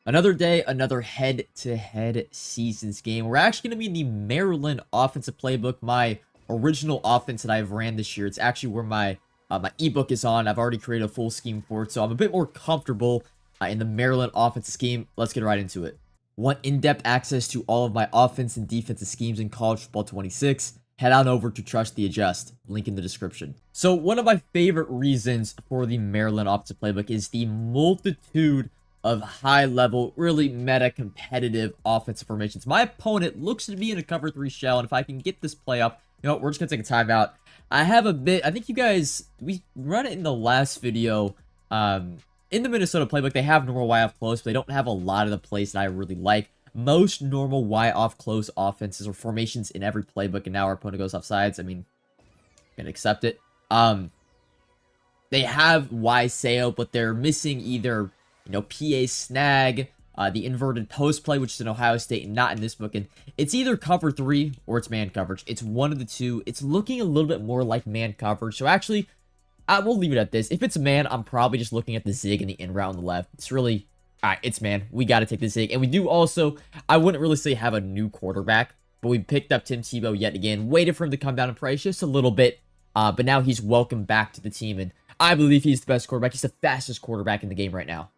Another day, another head-to-head seasons game. We're actually going to be in the Maryland offensive playbook, my original offense that I've ran this year. It's actually where my ebook is on. I've already created a full scheme for it, so I'm a bit more comfortable in the Maryland offensive scheme. Let's get right into it. Want in-depth access to all of my offense and defensive schemes in College Football 26? Head on over to Trust the Adjust. Link in the description. So one of my favorite reasons for the Maryland offensive playbook is the multitude of high-level, really meta-competitive offensive formations. My opponent looks to be in a cover 3 shell, and if I can get this play up, you know what, we're just going to take a timeout. I have a bit, I think you guys, we run it in the last video, in the Minnesota playbook, they have normal Y off close, but they don't have a lot of the plays that I really like. Most normal Y off close offenses or formations in every playbook, and now our opponent goes off sides. I mean, can accept it. They have Y sail, but they're missing either, you know, PA snag, the inverted post play, which is in Ohio State and not in this book. And it's either cover 3 or it's man coverage. It's one of the two. It's looking a little bit more like man coverage. So actually, I will leave it at this. If it's man, I'm probably just looking at the zig and the in route on the left. It's really, all right, it's man. We got to take the zig. And we do also, I wouldn't really say have a new quarterback, but we picked up Tim Tebow yet again. Waited for him to come down in price just a little bit. But now he's welcome back to the team. And I believe he's the best quarterback. He's the fastest quarterback in the game right now.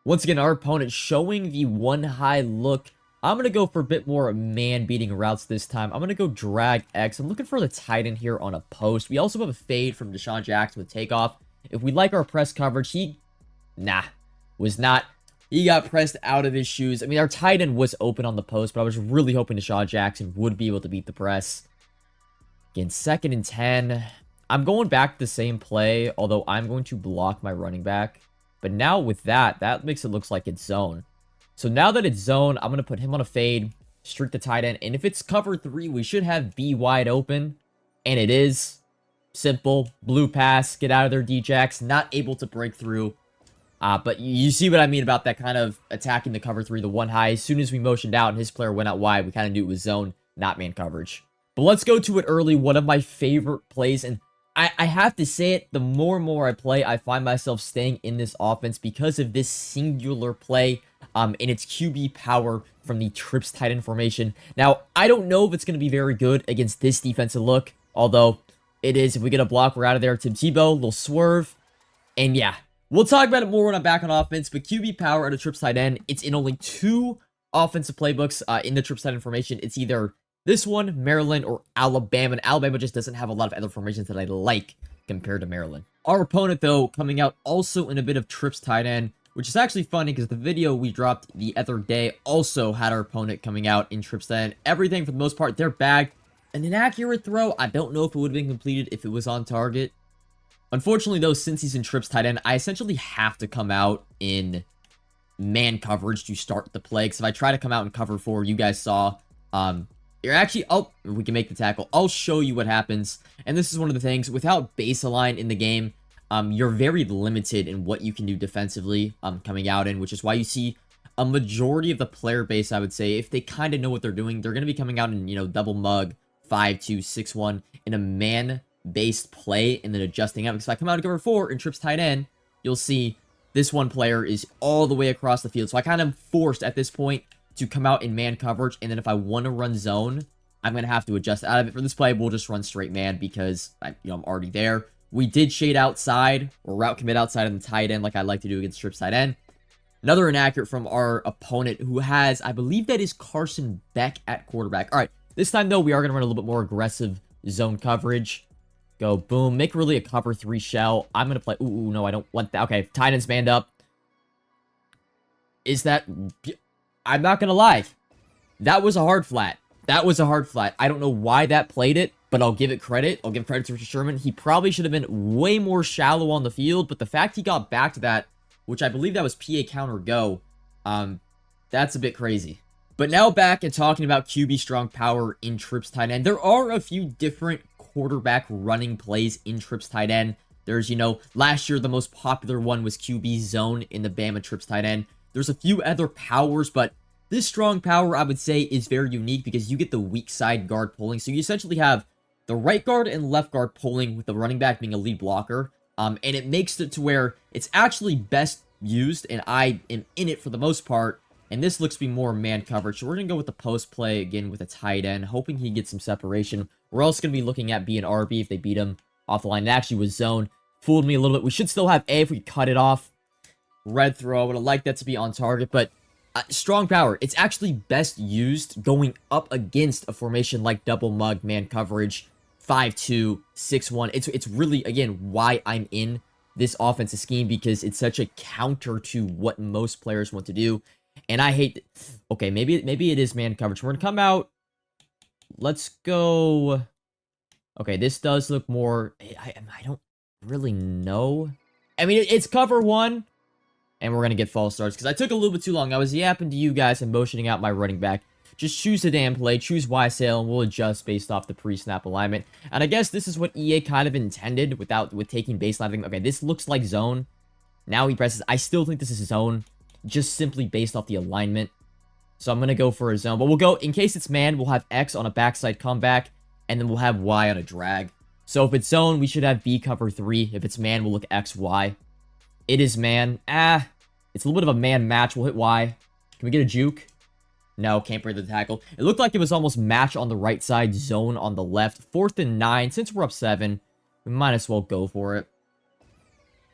Once again, our opponent showing the one high look. I'm going to go for a bit more man-beating routes this time. I'm going to go drag X. I'm looking for the tight end here on a post. We also have a fade from Deshaun Jackson with takeoff. If we like our press coverage, he got pressed out of his shoes. I mean, our tight end was open on the post, but I was really hoping Deshaun Jackson would be able to beat the press. Again, 2nd and 10. I'm going back to the same play, although I'm going to block my running back. But now with that makes it look like it's zone. So now that it's zone, I'm going to put him on a fade, streak the tight end. And if it's cover 3, we should have B wide open. And it is. Simple. Blue pass. Get out of there, D-Jacks. Not able to break through. But you see what I mean about that kind of attacking the cover 3, the one high. As soon as we motioned out and his player went out wide, we kind of knew it was zone, not man coverage. But let's go to it early. One of my favorite plays. And I have to say it, the more and more I play, I find myself staying in this offense because of this singular play in its QB power from the trips tight end formation. Now, I don't know if it's going to be very good against this defensive look, although it is. If we get a block, we're out of there. Tim Tebow, little swerve, and yeah, we'll talk about it more when I'm back on offense, but QB power at a trips tight end, it's in only 2 offensive playbooks in the trips tight end formation. It's either this one, Maryland, or Alabama. And Alabama just doesn't have a lot of other formations that I like compared to Maryland. Our opponent, though, coming out also in a bit of trips tight end, which is actually funny because the video we dropped the other day also had our opponent coming out in trips tight end. Everything, for the most part, they're bagged. An inaccurate throw, I don't know if it would have been completed if it was on target. Unfortunately, though, since he's in trips tight end, I essentially have to come out in man coverage to start the play. Because if I try to come out in cover 4, you guys saw, you're actually, we can make the tackle. I'll show you what happens. And this is one of the things, without baseline in the game, you're very limited in what you can do defensively coming out in, which is why you see a majority of the player base, I would say, if they kind of know what they're doing, they're going to be coming out in, you know, double mug, 5-2, 6-1 in a man-based play and then adjusting up. Because if I come out in cover 4 in trips tight end, you'll see this one player is all the way across the field. So I kind of forced at this point to come out in man coverage, and then if I want to run zone, I'm going to have to adjust out of it. For this play, we'll just run straight man because I'm already there. We did shade outside, or route commit outside on the tight end like I like to do against trips tight end. Another inaccurate from our opponent who has, I believe that is Carson Beck at quarterback. All right, this time, though, we are going to run a little bit more aggressive zone coverage. Go, boom, make really a cover 3 shell. I'm going to play, ooh, no, I don't want that. Okay, tight end's manned up. Is that... I'm not going to lie. That was a hard flat. That was a hard flat. I don't know why that played it, but I'll give it credit. I'll give credit to Richard Sherman. He probably should have been way more shallow on the field, but the fact he got back to that, which I believe that was PA counter go, that's a bit crazy. But now back and talking about QB strong power in trips tight end. There are a few different quarterback running plays in trips tight end. There's, you know, last year the most popular one was QB zone in the Bama trips tight end. There's a few other powers, but this strong power, I would say, is very unique because you get the weak side guard pulling. So you essentially have the right guard and left guard pulling with the running back being a lead blocker. And it makes it to where it's actually best used, and I am in it for the most part. And this looks to be more man coverage. So we're going to go with the post play again with a tight end, hoping he gets some separation. We're also going to be looking at B and RB if they beat him off the line. It actually was zone. Fooled me a little bit. We should still have A if we cut it off. Red throw. I would have liked that to be on target, but strong power. It's actually best used going up against a formation like double mug, man coverage, 5-2, 6-1. It's really, again, why I'm in this offensive scheme, because it's such a counter to what most players want to do. And I hate... Okay, maybe it is man coverage. We're going to come out. Let's go... Okay, this does look more... I don't really know. I mean, it's cover one. And we're going to get false starts, because I took a little bit too long. I was yapping to you guys and motioning out my running back. Just choose the damn play, choose YSL, and we'll adjust based off the pre-snap alignment. And I guess this is what EA kind of intended with taking baseline. Okay, this looks like zone. Now he presses. I still think this is zone, just simply based off the alignment. So I'm going to go for a zone. But we'll go, in case it's man, we'll have X on a backside comeback, and then we'll have Y on a drag. So if it's zone, we should have B cover 3. If it's man, we'll look X, Y. It is man. It's a little bit of a man match. We'll hit Y. Can we get a juke? No, can't break the tackle. It looked like it was almost match on the right side, zone on the left. 4th and 9. Since we're up 7, we might as well go for it.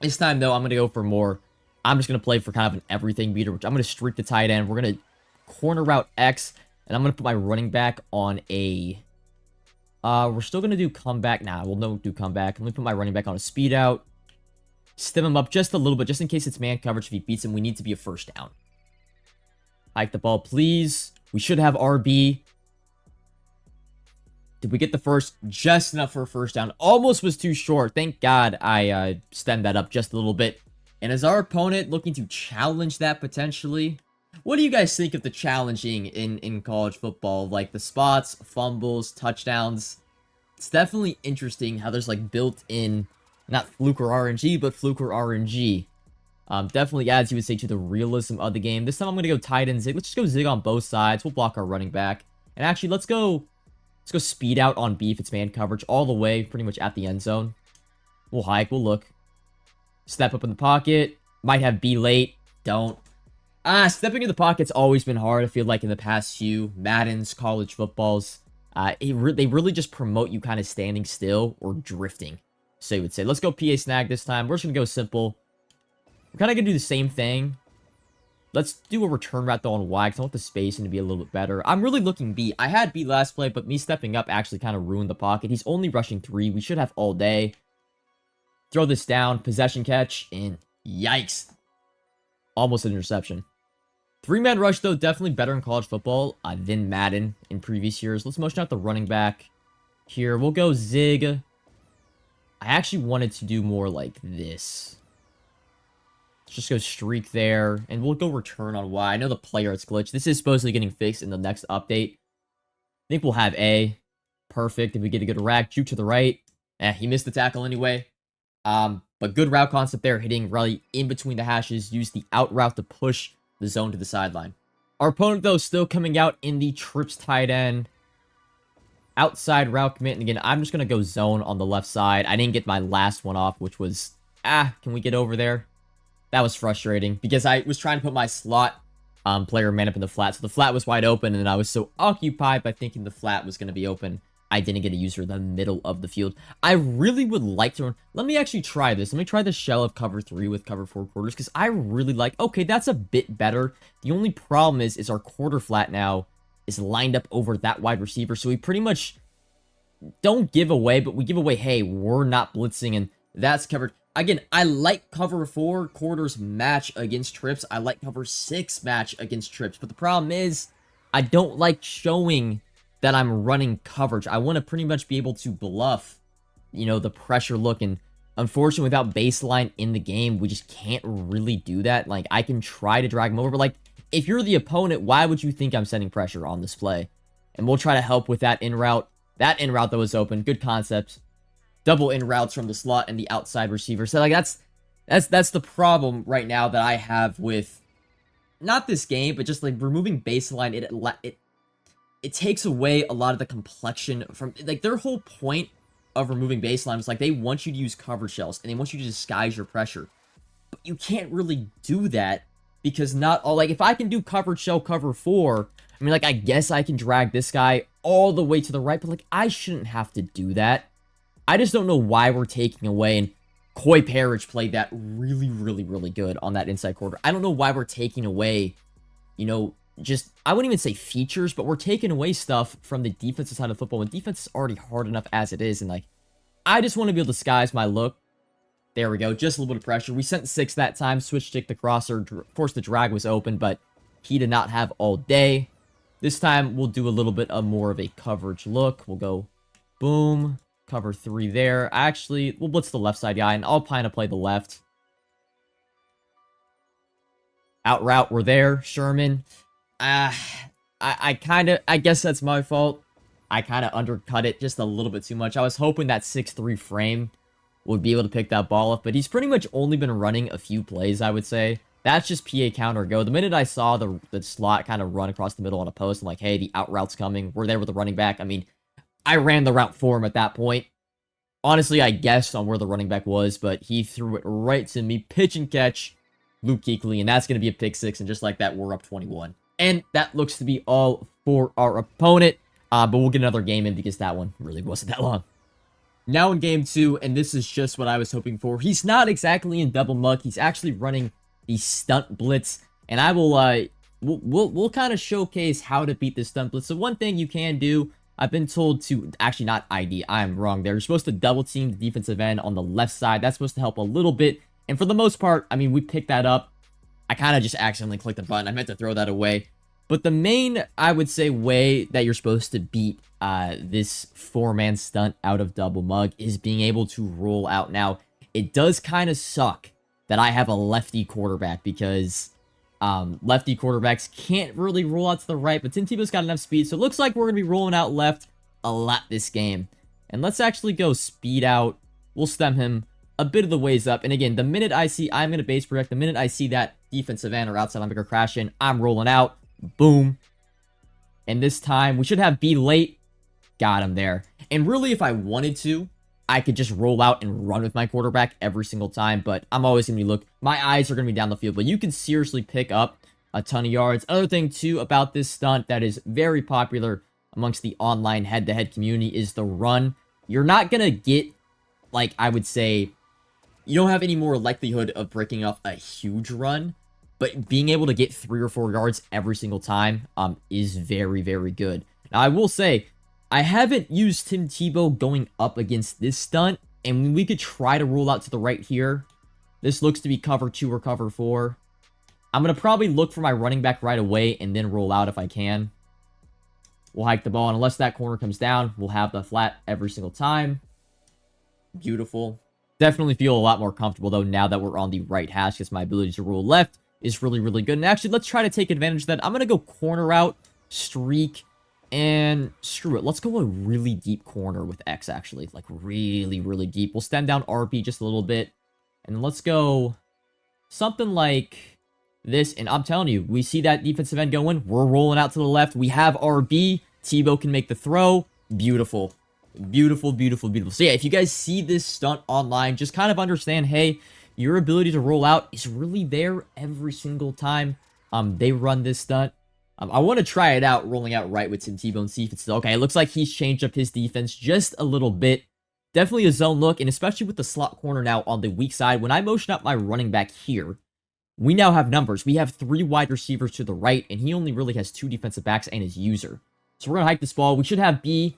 This time, though, I'm going to go for more. I'm just going to play for kind of an everything beater, which I'm going to streak the tight end. We're going to corner route X, and I'm going to put my running back on a... we're still going to do comeback. Nah, we'll no do comeback. Let me put my running back on a speed out. Stem him up just a little bit, just in case it's man coverage. If he beats him, we need to be a first down. Hike the ball, please. We should have RB. Did we get the first? Just enough for a first down. Almost was too short. Thank God I stemmed that up just a little bit. And is our opponent looking to challenge that potentially? What do you guys think of the challenging in college football? Like the spots, fumbles, touchdowns. It's definitely interesting how there's like built-in, not fluke or RNG, but fluke or RNG. Definitely adds, you would say, to the realism of the game. This time I'm going to go tight end zig. Let's just go zig on both sides. We'll block our running back. And actually, let's go speed out on B if it's man coverage all the way, pretty much at the end zone. We'll hike. We'll look. Step up in the pocket. Might have B late. Don't. Stepping in the pocket's always been hard, I feel like, in the past few Maddens, college footballs. They really just promote you kind of standing still or drifting. So you would say, let's go PA snag this time. We're just going to go simple. We're kind of going to do the same thing. Let's do a return route though on Y, because I want the spacing to be a little bit better. I'm really looking B. I had B last play, but me stepping up actually kind of ruined the pocket. He's only rushing 3. We should have all day. Throw this down. Possession catch. And yikes. Almost an interception. 3-man rush, though, definitely better in college football than Madden in previous years. Let's motion out the running back here. We'll go zig. I actually wanted to do more like this. Let's just go streak there, and we'll go return on Y. I know the player it's glitched. This is supposedly getting fixed in the next update. I think we'll have A. Perfect. If we get a good rack, juke to the right. He missed the tackle anyway. But good route concept there, hitting really in between the hashes. Use the out route to push the zone to the sideline. Our opponent, though, still coming out in the trips tight end. Outside route commit. And again, I'm just going to go zone on the left side. I didn't get my last one off, which was... can we get over there? That was frustrating, because I was trying to put my slot player man up in the flat. So the flat was wide open, and I was so occupied by thinking the flat was going to be open, I didn't get a user in the middle of the field. I really would like to... Let me actually try this. Let me try the shell of cover 3 with cover 4 quarters, because I really like... Okay, that's a bit better. The only problem is our quarter flat now is lined up over that wide receiver, so we pretty much don't give away, but we give away, hey, we're not blitzing, and that's covered. Again, I like cover 4 quarters match against trips. I like cover 6 match against trips, but the problem is I don't like showing that I'm running coverage. I want to pretty much be able to bluff, you know, the pressure look. And unfortunately, without baseline in the game, we just can't really do that. Like, I can try to drag him over, but like, if you're the opponent, why would you think I'm sending pressure on this play? And we'll try to help with that in route. That in route, though, is open. Good concept. Double in routes from the slot and the outside receiver. So, like, that's the problem right now that I have with not this game, but just like removing baseline. It takes away a lot of the complexion from, like, their whole point of removing baseline is, like, they want you to use cover shells, and they want you to disguise your pressure. But you can't really do that because not all, like, if I can do cover shell cover 4, I mean, like, I guess I can drag this guy all the way to the right, but, like, I shouldn't have to do that. I just don't know why we're taking away, and Koi Parrish played that really, really, really good on that inside quarter. I don't know why we're taking away, you know, just, I wouldn't even say features, but we're taking away stuff from the defensive side of football, and defense is already hard enough as it is, and, like, I just want to be able to disguise my look. There we go, just a little bit of pressure. We sent 6 that time, switch stick the crosser. Of course, the drag was open, but he did not have all day. This time, we'll do a little bit of more of a coverage look. We'll go boom, cover 3 there. Actually, we'll blitz the left side guy, and I'll kind of play the left. Out route, we're there. Sherman. I guess that's my fault. I kind of undercut it just a little bit too much. I was hoping that 6-3 frame would be able to pick that ball up, but he's pretty much only been running a few plays, I would say. That's just PA counter go. The minute I saw the slot kind of run across the middle on a post, I'm like, hey, the out route's coming. We're there with the running back. I mean, I ran the route for him at that point. Honestly, I guessed on where the running back was, but he threw it right to me. Pitch and catch, Luke Kuechly, and that's going to be a pick 6, and just like that, we're up 21. And that looks to be all for our opponent, but we'll get another game in because that one really wasn't that long. Now in game 2, and this is just what I was hoping for. He's not exactly in double mug. He's actually running the stunt blitz, and I will we'll kind of showcase how to beat this stunt blitz. So one thing you can do, I've been told to actually not ID. I am wrong there. You're supposed to double team the defensive end on the left side. That's supposed to help a little bit, and for the most part, I mean, we picked that up. I kind of just accidentally clicked the button. I meant to throw that away. But the main, I would say, way that you're supposed to beat this 4-man stunt out of double mug is being able to roll out. Now, it does kind of suck that I have a lefty quarterback because lefty quarterbacks can't really roll out to the right, but Tim Tebow's got enough speed, so it looks like we're going to be rolling out left a lot this game. And let's actually go speed out. We'll stem him a bit of the ways up. And again, the minute I see, I'm going to base protect. The minute I see that defensive end or outside linebacker crash in, I'm rolling out. Boom. And this time, we should have B late. Got him there. And really, if I wanted to, I could just roll out and run with my quarterback every single time, but I'm always going to be my eyes are going to be down the field, but you can seriously pick up a ton of yards. Another thing, too, about this stunt that is very popular amongst the online head-to-head community is the run. You're not going to get, like, I would say, you don't have any more likelihood of breaking off a huge run, but being able to get 3 or 4 yards every single time is very, very good. Now, I will say, I haven't used Tim Tebow going up against this stunt, and we could try to roll out to the right here. This looks to be cover 2 or cover 4. I'm going to probably look for my running back right away and then roll out if I can. We'll hike the ball, and unless that corner comes down, we'll have the flat every single time. Beautiful. Definitely feel a lot more comfortable, though, now that we're on the right hash, because my ability to roll left is really, really good. And actually, let's try to take advantage of that. I'm going to go corner out, streak, and screw it. Let's go a really deep corner with X, actually. Like, really, really deep. We'll stem down RP just a little bit. And then let's go something like this. And I'm telling you, we see that defensive end going. We're rolling out to the left. We have RB. Tebow can make the throw. Beautiful. Beautiful, beautiful, beautiful. So yeah, if you guys see this stunt online, just kind of understand, hey, your ability to roll out is really there every single time they run this stunt. I want to try it out, rolling out right with Tim Tebow and see if it's still okay. It looks like he's changed up his defense just a little bit. Definitely a zone look, and especially with the slot corner now on the weak side. When I motion up my running back here, we now have numbers. We have 3 wide receivers to the right, and he only really has 2 defensive backs and his user. So we're going to hike this ball. We should have B,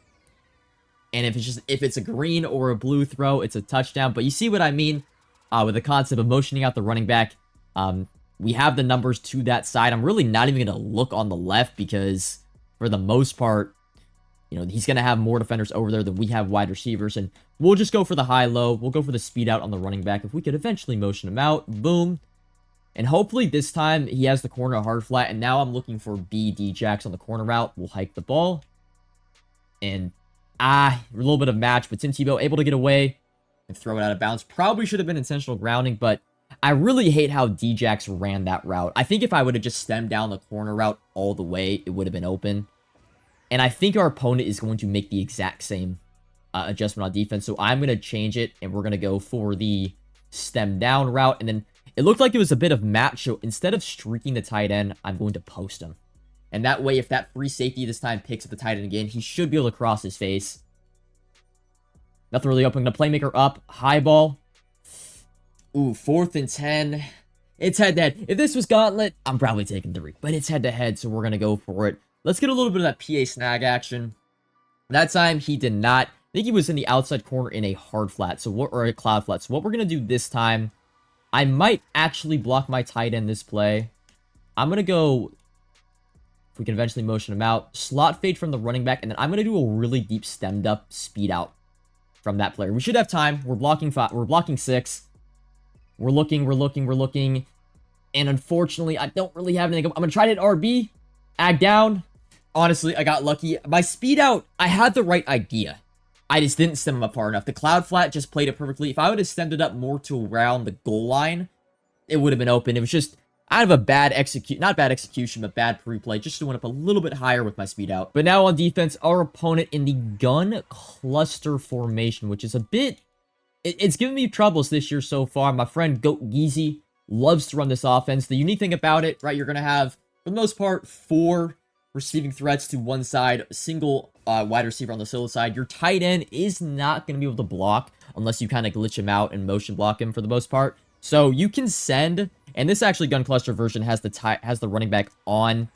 and if it's a green or a blue throw, it's a touchdown. But you see what I mean with the concept of motioning out the running back. We have the numbers to that side. I'm really not even going to look on the left because, for the most part, you know, he's going to have more defenders over there than we have wide receivers. And we'll just go for the high-low. We'll go for the speed out on the running back. If we could eventually motion him out, boom. And hopefully this time he has the corner a hard flat. And now I'm looking for BD Jacks on the corner route. We'll hike the ball. And, a little bit of match. But Tim Tebow able to get away and throw it out of bounds. Probably should have been intentional grounding, but I really hate how D-Jax ran that route. I think if I would have just stemmed down the corner route all the way, it would have been open. And I think our opponent is going to make the exact same adjustment on defense. So I'm going to change it, and we're going to go for the stem down route. And then It looked like it was a bit of match, so instead of streaking the tight end, I'm going to post him. And that way, if that free safety this time picks up the tight end again, he should be able to cross his face. Nothing really open. The playmaker up. High ball. Ooh, 4th and 10. It's head-to-head. If this was Gauntlet, I'm probably taking 3. But it's head-to-head, so we're going to go for it. Let's get a little bit of that PA snag action. That time, he did not. I think he was in the outside corner in a hard flat, or a cloud flat. So what we're going to do this time, I might actually block my tight end this play. I'm going to go, if we can eventually motion him out, slot fade from the running back, and then I'm going to do a really deep stemmed up speed out from that player. We should have time. We're blocking 5. We're blocking 6. We're looking. And unfortunately, I don't really have anything. I'm going to try to hit RB. Ag down. Honestly, I got lucky. My speed out, I had the right idea. I just didn't stem him up far enough. The cloud flat just played it perfectly. If I would have stemmed it up more to around the goal line, it would have been open. It was just out of a bad not bad execution, but bad pre-play. Just went up a little bit higher with my speed out. But now on defense, our opponent in the gun cluster formation, which is a bit... It's given me troubles this year so far. My friend Goat Geezy loves to run this offense. The unique thing about it, right, you're going to have, for the most part, 4 receiving threats to one side, a single wide receiver on the solo side. Your tight end is not going to be able to block unless you kind of glitch him out and motion block him for the most part. So you can send, and this actually gun cluster version has the running back on,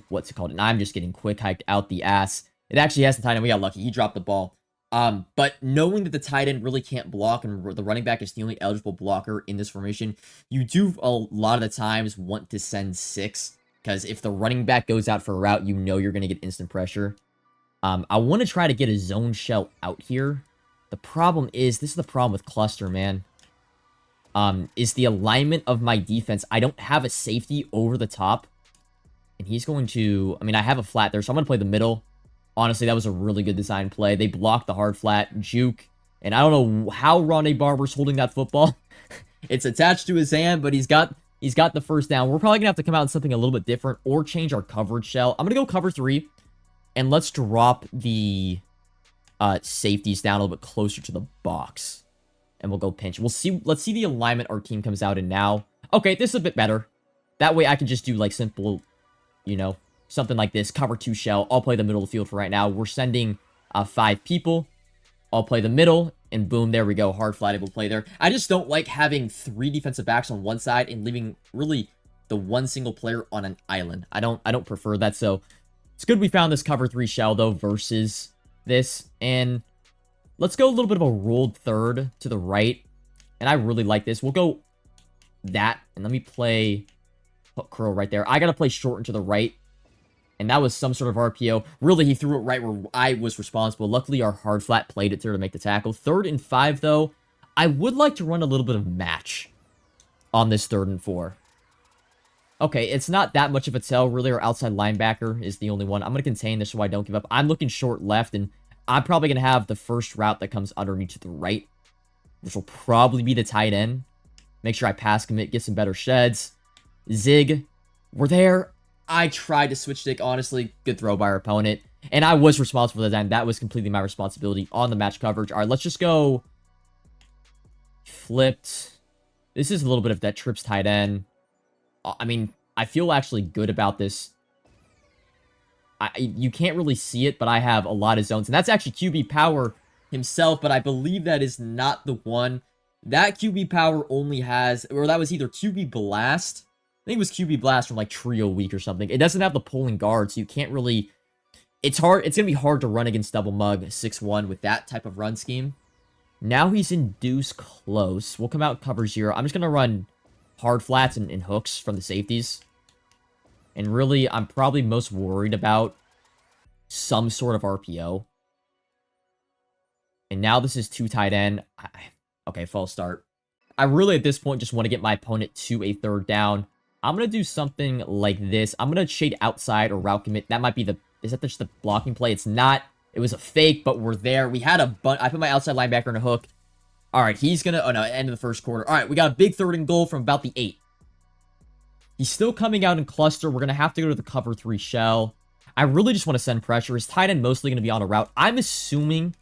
what's it called? And I'm just getting quick hiked out the ass. It actually has the tight end. We got lucky. He dropped the ball. But knowing that the tight end really can't block and the running back is the only eligible blocker in this formation, you do a lot of the times want to send 6. Because if the running back goes out for a route, you know you're going to get instant pressure. I want to try to get a zone shell out here. The problem is, this is the problem with cluster, man. Is the alignment of my defense. I don't have a safety over the top. And he's going to... I mean, I have a flat there, so I'm going to play the middle. Honestly, that was a really good design play. They blocked the hard flat, juke. And I don't know how Ronnie Barber's holding that football. It's attached to his hand, but he's got the first down. We're probably going to have to come out with something a little bit different or change our coverage shell. I'm going to go cover 3. And let's drop the safeties down a little bit closer to the box. And we'll go pinch. Let's see the alignment our team comes out in now. Okay, this is a bit better. That way I can just do like simple, you know, something like this. Cover 2 shell. I'll play the middle of the field for right now. We're sending 5 people. I'll play the middle. And boom, there we go. Hard flat able to play there. I just don't like having 3 defensive backs on one side and leaving really the one single player on an island. I don't prefer that. So it's good we found this cover 3 shell though versus this. And let's go a little bit of a rolled third to the right. And I really like this. We'll go that. And let me play hook curl right there. I got to play short and to the right. And that was some sort of RPO. Really, he threw it right where I was responsible. Luckily, our hard flat played it there to make the tackle. 3rd and 5, though. I would like to run a little bit of match on this 3rd and 4. Okay, it's not that much of a tell. Really, our outside linebacker is the only one. I'm going to contain this so I don't give up. I'm looking short left, and I'm probably going to have the first route that comes underneath to the right, which will probably be the tight end. Make sure I pass commit, get some better sheds. Zig, we're there. I tried to switch stick, honestly. Good throw by our opponent. And I was responsible for that time. That was completely my responsibility on the match coverage. All right, let's just go flipped. This is a little bit of that trips tight end. I mean, I feel actually good about this. You can't really see it, but I have a lot of zones. And that's actually QB Power himself, but I believe that is not the one. That QB Power only has, or that was either QB Blast. I think it was QB Blast from like Trio Week or something. It doesn't have the pulling guard, so you can't really... It's hard. It's going to be hard to run against Double Mug 6-1 with that type of run scheme. Now he's in deuce close. We'll come out cover 0. I'm just going to run hard flats and hooks from the safeties. And really, I'm probably most worried about some sort of RPO. And now this is 2 tight end. Okay, false start. I really, at this point, just want to get my opponent to a 3rd down. I'm going to do something like this. I'm going to shade outside or route commit. That might be the... Is that just the blocking play? It's not. It was a fake, but we're there. We had a bunch. I put my outside linebacker in a hook. All right, he's going to... Oh, no, end of the first quarter. All right, we got a big 3rd and goal from about the 8. He's still coming out in cluster. We're going to have to go to the cover 3 shell. I really just want to send pressure. His tight end mostly going to be on a route. I'm assuming...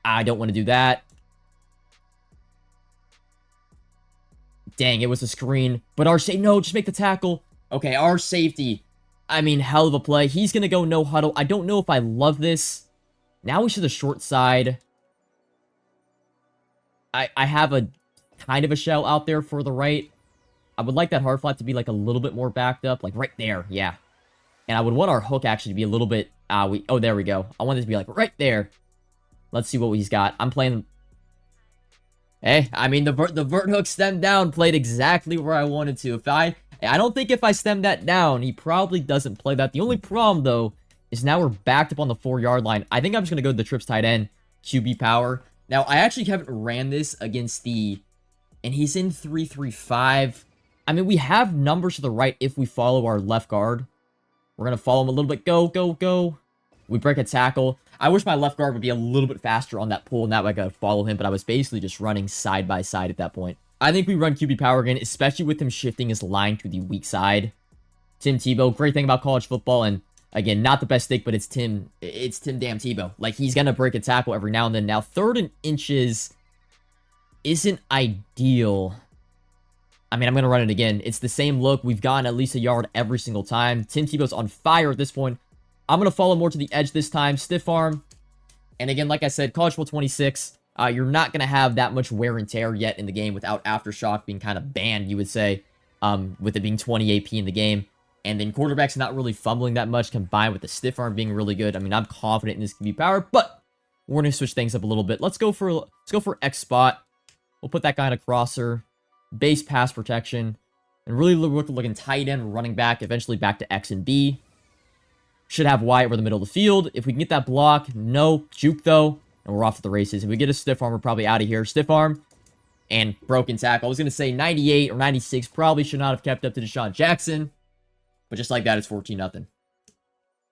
I don't want to do that. Dang, it was a screen. But our safety, no, just make the tackle. Okay, our safety. I mean, hell of a play. He's going to go no huddle. I don't know if I love this. Now we should the short side. I have a kind of a shell out there for the right. I would like that hard flat to be like a little bit more backed up. Like right there, yeah. And I would want our hook actually to be a little bit... oh, there we go. I want it to be like right there. Let's see what he's got. I'm playing... Hey, I mean, the vert hook stemmed down played exactly where I wanted to. I don't think if I stem that down, he probably doesn't play that. The only problem, though, is now we're backed up on the 4-yard line. I think I'm just going to go to the trips tight end, QB power. Now, I actually haven't ran this against the... And he's in 3-3-5. I mean, we have numbers to the right if we follow our left guard. We're going to follow him a little bit. Go, go, go. We break a tackle. I wish my left guard would be a little bit faster on that pull, and that way I could follow him, but I was basically just running side by side at that point. I think we run QB power again, especially with him shifting his line to the weak side. Tim Tebow, great thing about college football, and again, not the best stick, but it's Tim damn Tebow. Like, he's going to break a tackle every now and then. Now, 3rd and inches isn't ideal. I mean, I'm going to run it again. It's the same look. We've gotten at least a yard every single time. Tim Tebow's on fire at this point. I'm going to follow more to the edge this time. Stiff arm. And again, like I said, College Football 26, you're not going to have that much wear and tear yet in the game without Aftershock being kind of banned, you would say, with it being 20 AP in the game. And then quarterback's not really fumbling that much, combined with the stiff arm being really good. I mean, I'm confident in this QB power, but we're going to switch things up a little bit. Let's go for X spot. We'll put that guy in a crosser. Base pass protection, and really looking tight end, running back, eventually back to X and B. Should have Y over the middle of the field. If we can get that block, no. Juke, though, and we're off to the races. If we get a stiff arm, we're probably out of here. Stiff arm, and broken tackle. I was going to say 98 or 96, probably should not have kept up to Deshaun Jackson, but just like that, it's 14-0.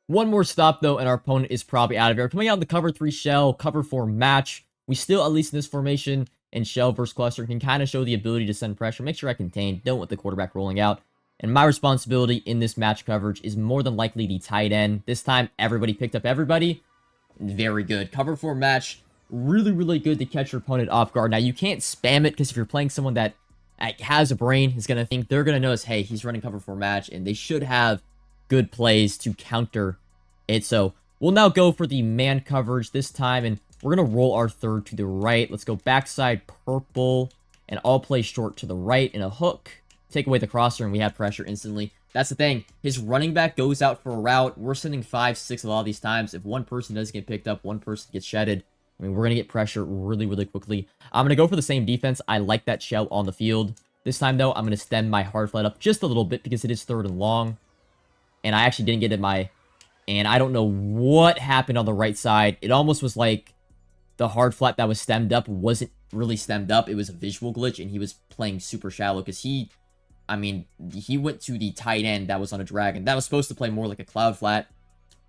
One more stop, though, and our opponent is probably out of here. Coming out in the cover 3 shell, cover 4 match. We still, at least in this formation, and shell versus cluster can kind of show the ability to send pressure. Make sure I contain. Don't want the quarterback rolling out. And my responsibility in this match coverage is more than likely the tight end. This time, everybody picked up everybody. Very good. Cover 4 match. Really, really good to catch your opponent off guard. Now, you can't spam it because if you're playing someone that has a brain, is going to think they're going to notice, hey, he's running cover 4 match, and they should have good plays to counter it. So, we'll now go for the man coverage this time, and we're going to roll our 3rd to the right. Let's go backside purple, and I'll play short to the right in a hook. Take away the crosser, and we have pressure instantly. That's the thing. His running back goes out for a route. We're sending 5, 6 a lot of these times. If one person doesn't get picked up, one person gets shedded. I mean, we're going to get pressure really, really quickly. I'm going to go for the same defense. I like that shell on the field. This time, though, I'm going to stem my hard flat up just a little bit because it is 3rd and long. And I actually didn't get in my... And I don't know what happened on the right side. It almost was like the hard flat that was stemmed up wasn't really stemmed up. It was a visual glitch, and he was playing super shallow because he went to the tight end that was on a dragon. That was supposed to play more like a cloud flat.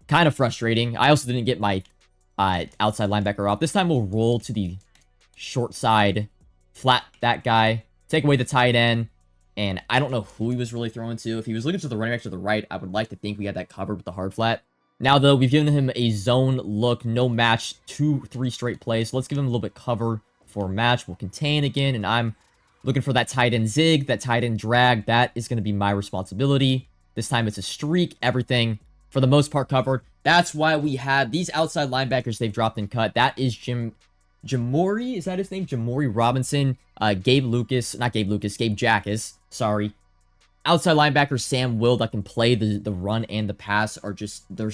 Kind of frustrating. I also didn't get my outside linebacker off. This time we'll roll to the short side, flat that guy, take away the tight end, and I don't know who he was really throwing to. If he was looking to the running back to the right, I would like to think we had that covered with the hard flat. Now, though, we've given him a zone look, no match, 2-3 straight plays. So let's give him a little bit cover for a match. We'll contain again, and I'm looking for that tight end zig, that tight end drag. That is going to be my responsibility. This time it's a streak, everything, for the most part, covered. That's why we had these outside linebackers they've dropped and cut. That is Jamori, is that his name? Jamori Robinson, Gabe Jackas, sorry. Outside linebacker Sam Will that can play the run and the pass are just, they're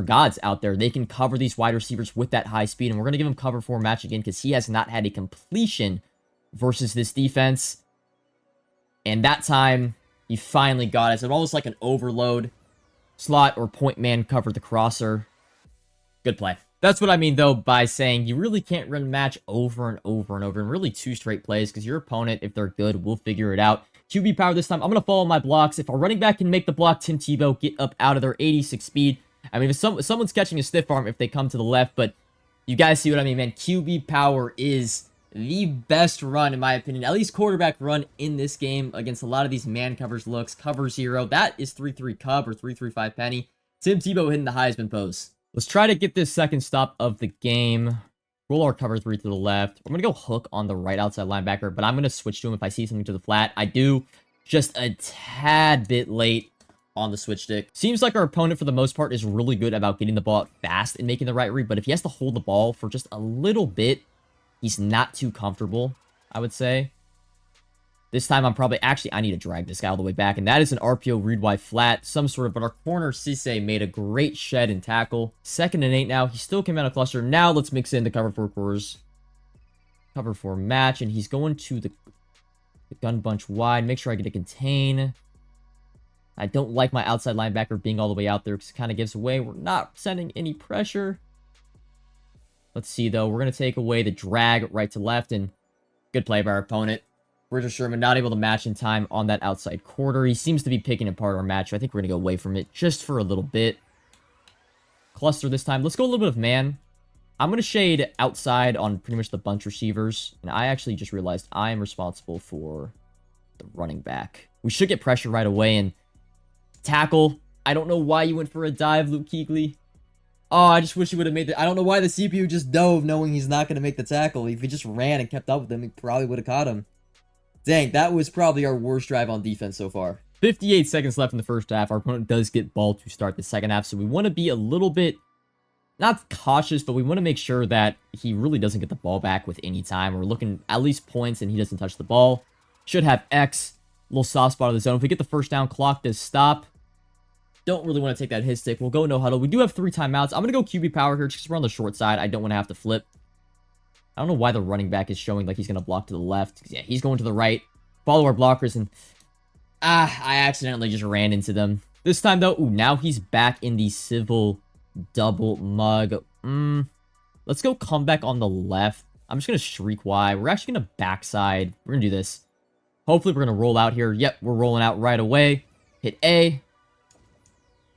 gods out there. They can cover these wide receivers with that high speed, and we're going to give him cover for a match again because he has not had a completion versus this defense. And that time, he finally got it. It's almost like an overload. Slot or point man cover the crosser. Good play. That's what I mean, though, by saying you really can't run match over and over and over, and really 2 straight plays, because your opponent, if they're good, will figure it out. QB power this time. I'm going to follow my blocks. If our running back can make the block, Tim Tebow, get up out of their 86 speed. I mean, if someone's catching a stiff arm if they come to the left, but you guys see what I mean, man. QB power is the best run, in my opinion, at least quarterback run in this game against a lot of these man covers looks. Cover 0. That is 3-3 Cub or 3-3-5 Penny. Tim Tebow hitting the Heisman pose. Let's try to get this second stop of the game. Roll our cover 3 to the left. I'm going to go hook on the right outside linebacker, but I'm going to switch to him if I see something to the flat. I do. Just a tad bit late on the switch stick. Seems like our opponent, for the most part, is really good about getting the ball out fast and making the right read, but if he has to hold the ball for just a little bit, he's not too comfortable, I would say. This time, I'm probably... Actually, I need to drag this guy all the way back, and that is an RPO read wide flat, some sort of... But our corner, Cisse, made a great shed and tackle. 2nd and 8 now. He still came out of cluster. Now, let's mix in the cover 4 quarters. Cover 4 match, and he's going to the gun bunch wide. Make sure I get a contain. I don't like my outside linebacker being all the way out there because it kind of gives away. We're not sending any pressure. Let's see, though. We're going to take away the drag right to left, and good play by our opponent. Richard Sherman not able to match in time on that outside quarter. He seems to be picking apart our match. I think we're going to go away from it just for a little bit. Cluster this time. Let's go a little bit of man. I'm going to shade outside on pretty much the bunch receivers. And I actually just realized I am responsible for the running back. We should get pressure right away. And tackle. I don't know why you went for a dive, Luke Kuechly. Oh, I just wish he would have made the... I don't know why the CPU just dove knowing he's not going to make the tackle. If he just ran and kept up with him, he probably would have caught him. Dang, that was probably our worst drive on defense so far. 58 seconds left in the first half. Our opponent does get ball to start the second half, so we want to be a little bit, not cautious, but we want to make sure that he really doesn't get the ball back with any time. We're looking at least points, and he doesn't touch the ball. Should have X, little soft spot of the zone. If we get the first down, clock does stop. Don't really want to take that hit stick. We'll go no huddle. We do have 3 timeouts. I'm going to go QB power here just because we're on the short side. I don't want to have to flip. I don't know why the running back is showing like he's going to block to the left. Yeah, he's going to the right. Follow our blockers, and... I accidentally just ran into them. This time, though, ooh, now he's back in the civil double mug. Let's go comeback on the left. I'm just going to shriek Y. We're actually going to backside. We're going to do this. Hopefully, we're going to roll out here. Yep, we're rolling out right away. Hit A.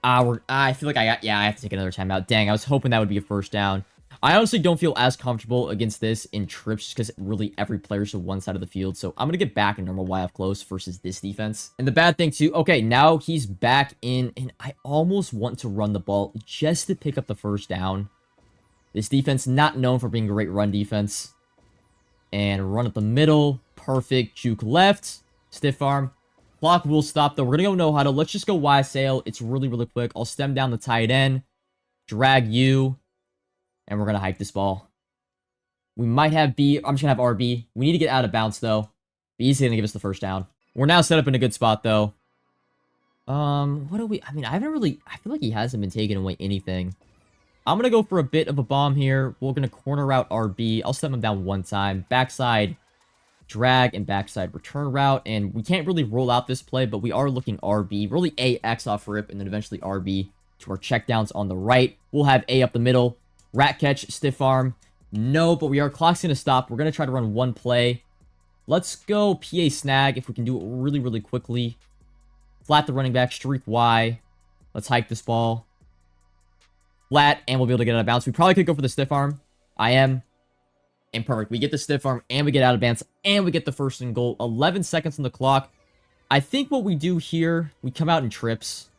I feel like I have to take another timeout. Dang, I was hoping that would be a first down. I honestly don't feel as comfortable against this in trips just because really every player's to one side of the field. So I'm going to get back in normal Y up close versus this defense. And the bad thing too, okay, now he's back in, and I almost want to run the ball just to pick up the first down. This defense not known for being a great run defense. And run up the middle. Perfect. Juke left. Stiff arm. Clock will stop though. We're going to go no huddle. Let's just go Y sail. It's really, really quick. I'll stem down the tight end. Drag you. And we're going to hike this ball. We might have B. I'm just going to have RB. We need to get out of bounds, though. B's going to give us the first down. We're now set up in a good spot, though. What do we... I mean, I haven't really... I feel like he hasn't been taking away anything. I'm going to go for a bit of a bomb here. We're going to corner out RB. I'll step him down one time. Backside drag and backside return route. And we can't really roll out this play, but we are looking RB. Really AX off rip, and then eventually RB to our checkdowns on the right. We'll have A up the middle. Rat catch, stiff arm. No, but we are. Clock's going to stop. We're going to try to run one play. Let's go PA snag if we can do it really, really quickly. Flat the running back. Streak Y. Let's hike this ball. Flat, and we'll be able to get out of bounds. We probably could go for the stiff arm. I am. And perfect. We get the stiff arm, and we get out of bounds, and we get the first and goal. 11 seconds on the clock. I think what we do here, we come out in trips.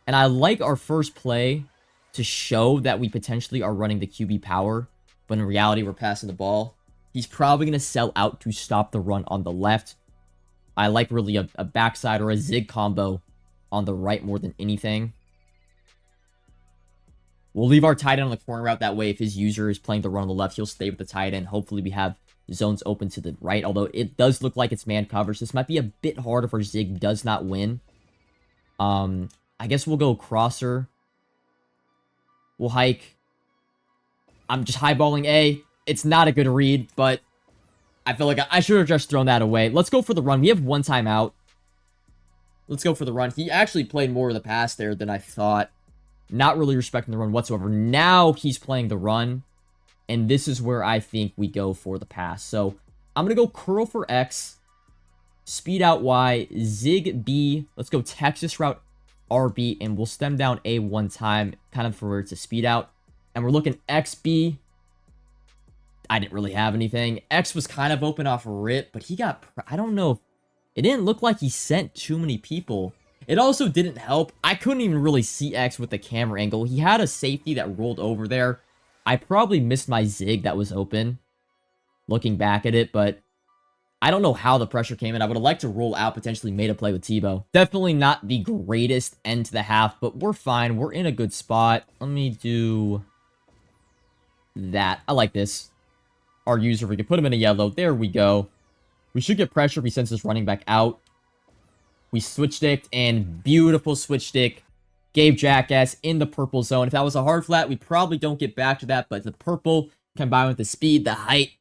And I like our first play to show that we potentially are running the QB power, but in reality, we're passing the ball. He's probably going to sell out to stop the run on the left. I like really a backside or a zig combo on the right more than anything. We'll leave our tight end on the corner route. That way, if his user is playing the run on the left, he'll stay with the tight end. Hopefully, we have zones open to the right, although it does look like it's man coverage. This might be a bit hard if our zig does not win. I guess we'll go crosser. We'll hike. I'm just highballing A. It's not a good read, but I feel like I should have just thrown that away. Let's go for the run. We have one timeout. Let's go for the run. He actually played more of the pass there than I thought. Not really respecting the run whatsoever. Now he's playing the run, and this is where I think we go for the pass. So I'm going to go curl for X, speed out Y, zig B. Let's go Texas route RB, and we'll stem down A one time, kind of for it to speed out. And we're looking XB. I didn't really have anything. X was kind of open off rip, but he got... I don't know. It didn't look like he sent too many people. It also didn't help. I couldn't even really see X with the camera angle. He had a safety that rolled over there. I probably missed my zig that was open, looking back at it, but I don't know how the pressure came in. I would have liked to roll out, potentially made a play with Tebow. Definitely not the greatest end to the half, but we're fine. We're in a good spot. Let me do that. I like this. Our user, we can put him in a yellow. There we go. We should get pressure if he sends his running back out. We switch sticked, and beautiful switch stick gave Jackass in the purple zone. If that was a hard flat, we probably don't get back to that, but the purple combined with the speed, the height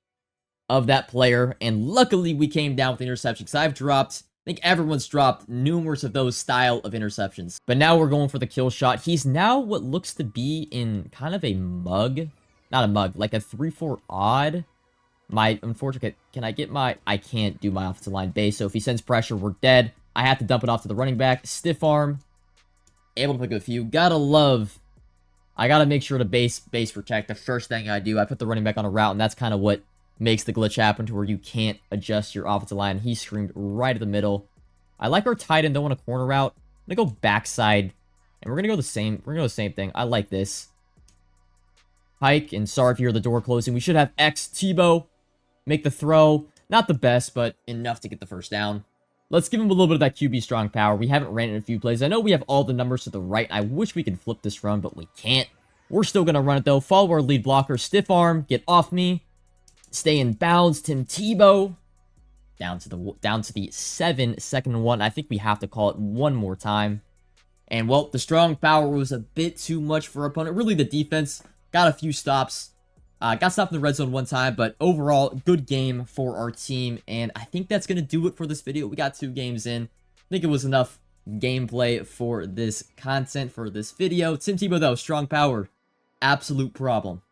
of that player, and luckily we came down with the interception, because I've dropped, I think everyone's dropped numerous of those style of interceptions. But now we're going for the kill shot. He's now what looks to be in kind of a mug. Not a mug, like a 3-4 odd. Unfortunately, can I get my... I can't do my offensive line base, so if he sends pressure, we're dead. I have to dump it off to the running back. Stiff arm. Able to pick a few. Gotta love... I gotta make sure to base protect. The first thing I do, I put the running back on a route, and that's kind of what makes the glitch happen to where you can't adjust your offensive line. He screamed right at the middle. I like our tight end, don't want a corner route. I'm gonna go backside, and we're gonna go the same. We're gonna go the same thing. I like this. Pike, and sorry if you hear the door closing. We should have X Tebow make the throw. Not the best, but enough to get the first down. Let's give him a little bit of that QB strong power. We haven't ran it in a few plays. I know we have all the numbers to the right. I wish we could flip this run, but we can't. We're still gonna run it though. Follow our lead blocker. Stiff arm. Get off me. Stay in bounds. Tim Tebow. Down to the 7, second and 1. I think we have to call it one more time. And, well, the strong power was a bit too much for our opponent. Really, the defense got a few stops. Got stopped in the red zone one time, but overall, good game for our team. And I think that's going to do it for this video. We got 2 games in. I think it was enough gameplay for this content, for this video. Tim Tebow, though, strong power. Absolute problem.